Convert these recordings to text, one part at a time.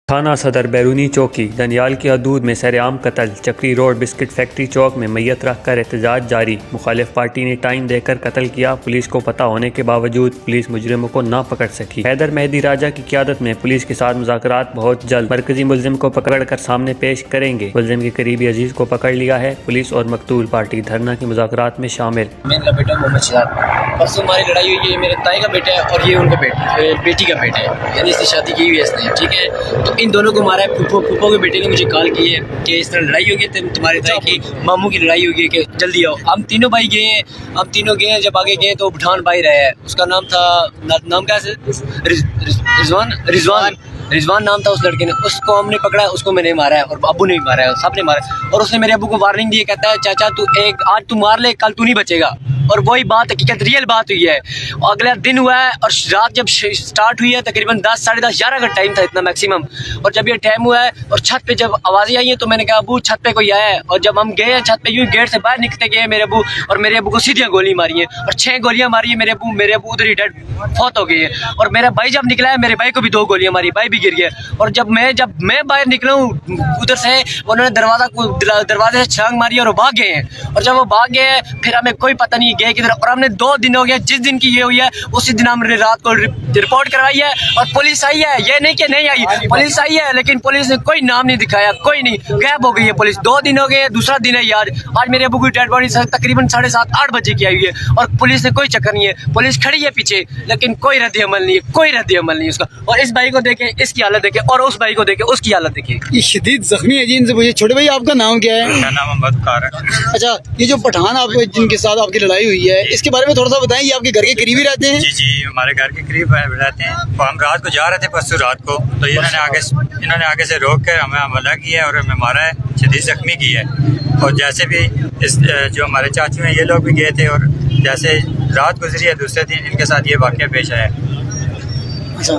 थाना सदर बैरूनी चौकी दनियाल की हदूद में सरेआम कत्ल। चक्री रोड बिस्किट फैक्ट्री चौक में मैयत रख कर एहतजाज जारी। मुखालिफ पार्टी ने टाइम देकर कत्ल किया। पुलिस को पता होने के बावजूद पुलिस मुजरिमों को ना पकड़ सकी। हैदर मेहदी राजा की क़ियादत में पुलिस के साथ मुज़ाकरात बहुत जल्द। मरकजी मुलजिम को पकड़ कर सामने पेश करेंगे। मुलजिम के करीबी अजीज को पकड़ लिया है। पुलिस और मकतूल पार्टी धरना की मुज़ाकरात में शामिल। मेरा बेटा मोहम्मद शहजाद, परसों हमारी लड़ाई हुई है। मेरे ताई का बेटा है और ये उनका बेटी का बेटा है, यानी इसने शादी की हुई है इसने, ठीक है। तो इन दोनों को मारा है। फूफो के बेटे ने मुझे कॉल की है कि इस तरह लड़ाई होगी, तुम्हारे ताई की मामू की लड़ाई होगी कि जल्दी आओ। हम तीनों भाई गए हैं, हम तीनों गए हैं। जब आगे गए तो पठान भाई रहा है, उसका नाम था, नाम क्या है, रिजवान नाम था उस लड़के ने। उसको हमने पकड़ा, उसको मैंने मारा है और अबू ने भी मारा है, सब ने मारा है। और उसने मेरे अबू को वार्निंग दी है, कहता है चाचा तू आज तू मार ले, कल तू नहीं बचेगा। और वही बात हकीकत रियल बात हुई है। और अगला दिन हुआ है और रात जब स्टार्ट हुई है तकरीबन 10, साढ़े 10, 11 का टाइम था इतना मैक्सिमम। और जब ये टाइम हुआ है और छत पे जब आवाज़ें आई हैं तो मैंने कहा अबू छत पे कोई आया है। और जब हम गए हैं छत पे, यूँ गेट से बाहर निकलते गए मेरे अबू, और मेरे अबू को सीधियाँ गोली मारी हैं और 6 गोलियाँ मारी है। मेरे अबू उधर ही डेड फौत हो गई है। और मेरा भाई जब निकला है, मेरे भाई को भी 2 गोलियाँ मारी, भाई भी गिर गया। और जब मैं बाहर निकला हूँ उधर से, उन्होंने दरवाजे से छलांग मारी और वो भाग गए हैं। और जब वो भाग गए हैं फिर हमें कोई पता नहीं गए किधर। और हमने 2 दिन हो गया, जिस दिन की ये हुई है उसी दिन हमने रात को रिपोर्ट करवाई है। और पुलिस आई है, ये नहीं कि नहीं आई, पुलिस आई है, लेकिन पुलिस ने कोई नाम नहीं दिखाया, कोई नहीं, गायब हो गई है पुलिस। 2 दिन हो गए, दूसरा दिन है आज मेरे अबू की डेड बॉडी तकरीबन 7:30, 8 बजे की आई हुई है। और पुलिस ने कोई चक्कर नहीं है, पुलिस खड़ी है पीछे, लेकिन कोई रद्द अमल नहीं है, कोई रद्द अमल नहीं है उसका। और इस भाई को देखे, इसकी हालत देखे, और उस भाई को देखे, उसकी हालत देखे। ये शदीद जख्मी है जी, इनसे पूछिए। छोटे भाई आपका नाम क्या है? मेरा नाम अहमद कार है। अच्छा, ये जो पठान आप जिनके साथ आपकी लड़ाई हुई है, इसके बारे में थोड़ा सा बताएं। ये आपके घर के करीब ही रहते हैं? जी जी, हमारे घर के करीब रहते हैं। तो हम रात को जा रहे थे, परसों रात को, तो इन्होंने आगे से रोक कर हमें हमला किया है और हमें मारा है, शदीद जख्मी किया है। और जैसे भी जो हमारे चाचू हैं, ये लोग भी गए थे और जैसे रात गुजरी है दूसरे दिन इनके साथ ये वाक़या पेश आया। अच्छा,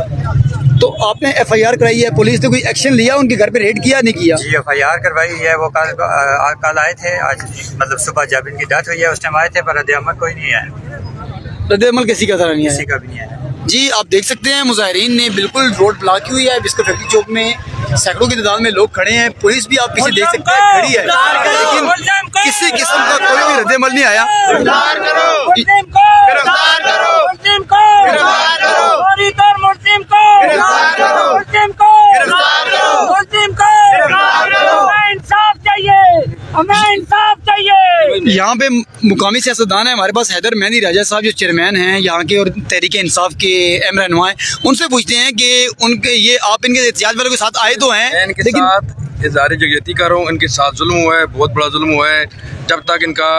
तो आपने FIR कराई है, पुलिस ने कोई एक्शन लिया, उनके घर पे रेड किया नहीं किया? जी, FIR करवाई है। वो कल आए थे, आज मतलब सुबह जब इनकी डेथ हुई है उस टाइम आए थे, पर रद्द अमल कोई नहीं है। रद्द अमल किसी का तरह नहीं है? किसी का भी नहीं है जी। आप देख सकते हैं मुजाहिरीन ने बिल्कुल रोड ब्लॉक की हुई है। बिस्किट फैक्ट्री चौक में सैकड़ों की तादाद में लोग खड़े हैं। पुलिस भी आप पीछे देख सकते हैं खड़ी है, लेकिन किसी किस्म का कोई भी रद्द अमल नहीं आया। यहाँ पे मुकामी सियासतदान है हमारे पास, हैदर मेहदी राजा साहब जो चेयरमैन हैं यहाँ के और तहरीक इंसाफ के अहम रहनुमा हैं। उनसे पूछते हैं कि उनके ये आप इनके एहतियाज वालों के साथ आए तो हैं, इनके साथ इज़हार यकजहती कर रहा हूँ। इनके साथ जुल्म हुआ है, बहुत बड़ा जुल्म हुआ है। जब तक इनका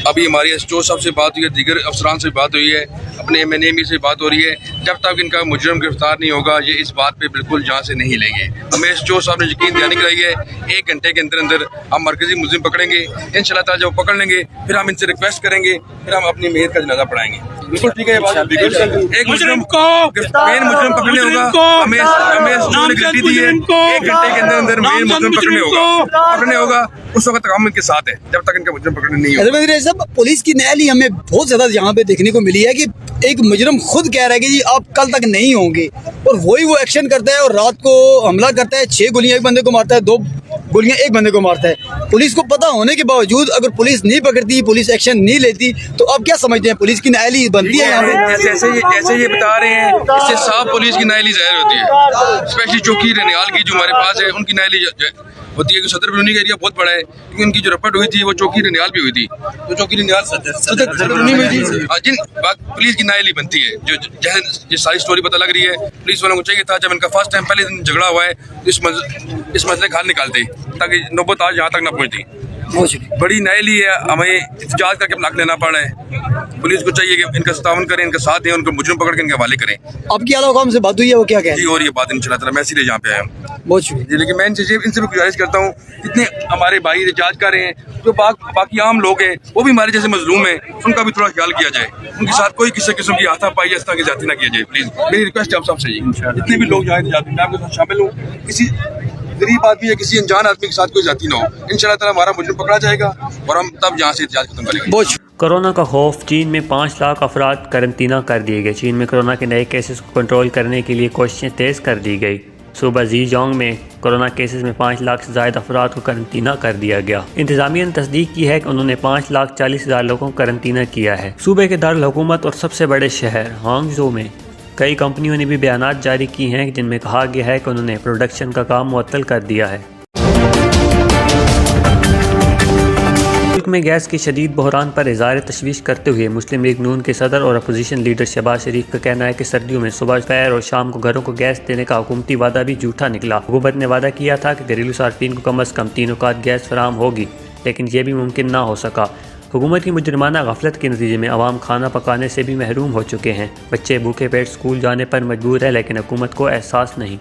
अभी हमारी SHO साहब से बात हुई है, दीगर अफसरान से बात हुई है, अपने MNA से बात हो रही है, जब तक इनका मुजरिम गिरफ्तार नहीं होगा ये इस बात पे बिल्कुल जान से नहीं लेंगे। हमें SHO साहब ने यकीन दिलानी कराई है 1 घंटे के अंदर अंदर हम मरकजी मुजरिम पकड़ेंगे इंशाल्लाह ताला। जब पकड़ लेंगे फिर हम इनसे रिक्वेस्ट करेंगे, फिर हम अपनी मेहर का जनाजा पढ़ाएंगे। बिल्कुल ठीक है ये बात। एक मुजरिम को मेन मुजरिम पकड़ने होगा, हमें गारंटी दी है 1 घंटे के अंदर अंदर मेन मुजरिम पकड़ने होगा। उस वक्त हम इनके साथ है जब तक इनका मुजरिम पकड़ने नहीं होगा। पुलिस की नैली हमें बहुत ज्यादा यहाँ पे देखने को मिली है कि एक मुजरिम खुद कह रहा है कि जी आप कल तक नहीं होंगे, और वही वो एक्शन करता है और रात को हमला करता है। 6 गोलियां एक बंदे को मारता है, 2 गोलियां एक बंदे को मारता है। पुलिस को पता होने के बावजूद अगर पुलिस नहीं पकड़ती, पुलिस एक्शन नहीं लेती, तो आप क्या समझते हैं पुलिस की नाअहली बनती है यहाँ पे? जैसे ये बता रहे हैं, इससे साफ पुलिस की नाअहली जाहिर होती है। स्पेशली चौकी दनियाल की जो हमारे पास है उनकी नाअहली होती है कि सदर बैरूनी का एरिया बहुत बड़ा है, लेकिन उनकी जो रपट हुई थी वो चौकी दनियाल भी हुई थी। तो चौकी दनियाल सदर बैरूनी में जिन बात पुलिस की नाअहली बनती है, जो जैसे ये सारी स्टोरी पता लग रही है, पुलिस वालों को चाहिए था जब इनका फर्स्ट टाइम पहले दिन झगड़ा हुआ है इस मसले का हल निकालते ताकि नौबत आज यहाँ तक न पहुँचती। बड़ी नाअहली है, हमें एहतजाज करके अपना हक लेना पड़ रहा है। पुलिस को चाहिए कि इनका सतावन करें, इनका साथ दें, उनको मुजरिम पकड़ के इनके हवाले करें। आपकी आला हुकाम से बात हुई है, वो क्या कह रहे हैं? और ये बात इंशाल्लाह ताला मैं इसीलिए यहाँ पे आया हूँ। बहुत शुक्रिया। लेकिन मैं इनसे भी गुजारिश करता हूँ, जितने हमारे भाई एहतजाज कर रहे हैं, जो बाकी आम लोग हैं वो भी हमारे जैसे मजलूम हैं, उनका भी थोड़ा ख्याल किया जाए। उनके साथ कोई किसी किस्म की हाथापाई इस तरह की जाती ना किया जाए। प्लीज मेरी रिक्वेस्ट है आप सबसे, जितने भी लोग जाए मैं आपके साथ शामिल हूँ। किसी गरीब आदमी या किसी अनजान आदमी के साथ कोई जाती ना हो। इंशाल्लाह ताला हमारा मुजरिम पकड़ा जाएगा और हम तब यहाँ से एहतजाज खत्म करेंगे। कोरोना का खौफ, चीन में 5 लाख अफराद करंतना कर दिए गए। चीन में कोरोना के नए केसेस को कंट्रोल करने के लिए कोशिशें तेज़ कर दी गई। सुबह ज़ीजोंग में कोरोना केसेस में 5 लाख से ज़्यादा अफराद को करंटीना कर दिया गया। इंतजामिया ने तस्दीक की है कि उन्होंने 5,40,000 लोगों को करंटीना किया है। सूबे के दारुल हुकूमत और सबसे बड़े शहर हांगझो में कई कंपनियों ने भी बयानात जारी की हैं जिनमें कहा गया है कि उन्होंने प्रोडक्शन का काम मुअत्तल कर दिया है। मुल्क में गैस की शदीद बहरान पर इज़हार तशवीश करते हुए मुस्लिम लीग नून के सदर और अपोजिशन लीडर शहबाज शरीफ का कहना है कि सर्दियों में सुबह दोपहर और शाम को घरों को गैस देने का हुकूमती वादा भी झूठा निकला। हुकूमत ने वादा किया था कि घरेलू सार्फिन को कम अज़ कम 3 औकात गैस फराम होगी, लेकिन यह भी मुमकिन ना हो सका। हुकूमत की मुजरिमाना गफलत के नतीजे में अवाम खाना पकाने से भी महरूम हो चुके हैं। बच्चे भूखे पेट स्कूल जाने पर मजबूर है, लेकिन हुकूमत को एहसास नहीं।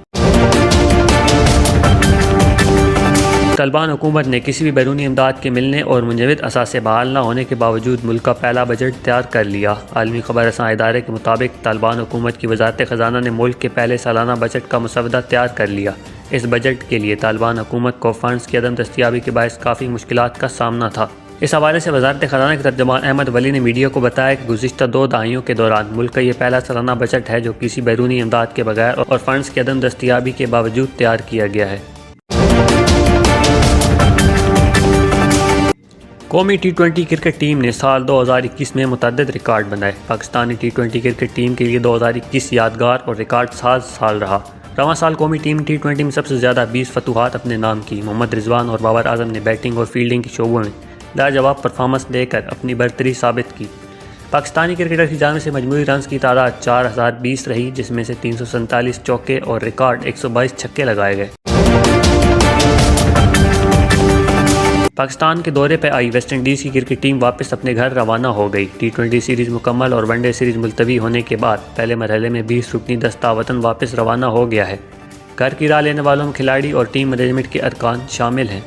तालिबान हुकूमत ने किसी भी बैरूनी इमदाद के मिलने और मुंजमद असासे बहाल न होने के बावजूद मुल्क का पहला बजट तैयार कर लिया। आलमी खबर रसां इदारे के मुताबिक तालिबान हुकूमत की वजारत ख़जाना ने मुल्क के पहले सालाना बजट का मसवदा तैयार कर लिया। इस बजट के लिए तालिबान हुकूमत को फंड्स की अदम दस्तियाबी के बायस काफ़ी मुश्किलात का सामना था। इस हवाले से वजारत ख़जाना के तर्जुमान अहमद वली ने मीडिया को बताया कि गुज़िश्ता 2 दहाइयों के दौरान मुल्क का ये पहला सालाना बजट है जो किसी बैरूनी इमदाद के बगैर और फंड्स की अदम दस्तियाबी के बावजूद तैयार किया गया है। कौमी T20 क्रिकेट टीम ने साल 2021 में मुतअद्दिद रिकॉर्ड बनाए। पाकिस्तानी T20 क्रिकेट टीम के लिए 2021 यादगार और रिकॉर्ड साज साल रहा। रवां साल कौमी टीम ने T20 में सबसे ज़्यादा 20 फतूहात अपने नाम की। मोहम्मद रिजवान और बाबर आजम ने बैटिंग और फील्डिंग के शोबों में लाजवाब परफॉर्मेंस देकर अपनी बरतरी साबित की। पाकिस्तानी क्रिकेटर की जानिब से मजमूई रन्स की तादाद 4020 रही, जिसमें से 347 चौके और रिकॉर्ड 122 छक्के लगाए गए। पाकिस्तान के दौरे पर आई वेस्ट इंडीज़ की क्रिकेट टीम वापस अपने घर रवाना हो गई। T20 सीरीज़ मुकम्मल और वनडे सीरीज़ मुलतवी होने के बाद पहले मरहले में 20 रुकनी दस्ता वतन वापस रवाना हो गया है। घर की राह लेने वालों में खिलाड़ी और टीम मैनेजमेंट के अरकान शामिल हैं।